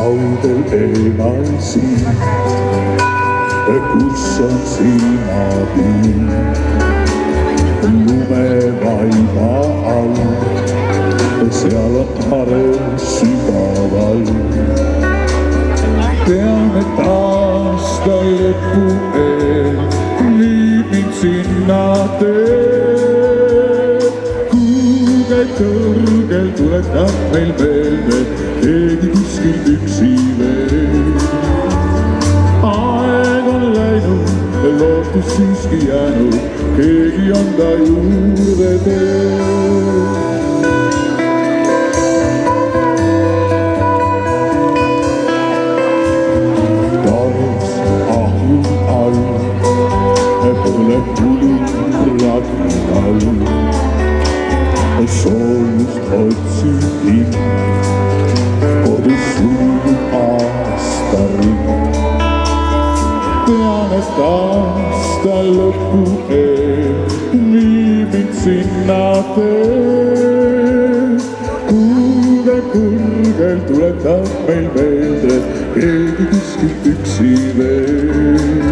kaugel eemal siin, kus on silmapiir lumevaiba all, seal on areng sügaval. Tean, et aasta lõpu eel viib mind sinna tee. Kuugel kõrgel tuletab meil meelde keegi kuskil üksi veel. Aeg on läinud ja lootus siiski jäänud, keegi on ta juurde teel. Põleb tuli radni all, soojust otsib hing, kodus sulgub aastaring. Tean, et aasta lõpu eel viib mind sinna tee. Kuulge kõrgel tuletab meil meelde keegi kuskil üksi veel.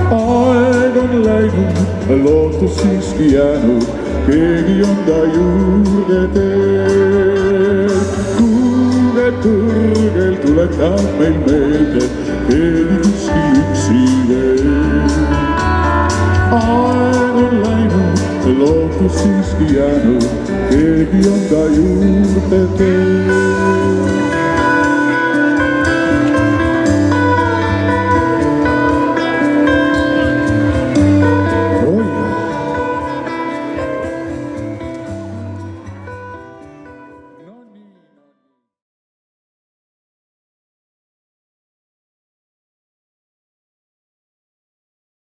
Aeg on läinud, lootus siiski jäänud, keegi on ta juurde teel. Kuulge kõrgel tuletab meil meelde keegi kuskil üksi veel. Aeg on läinud, lootus siiski jäänud, keegi on ta juurde teel.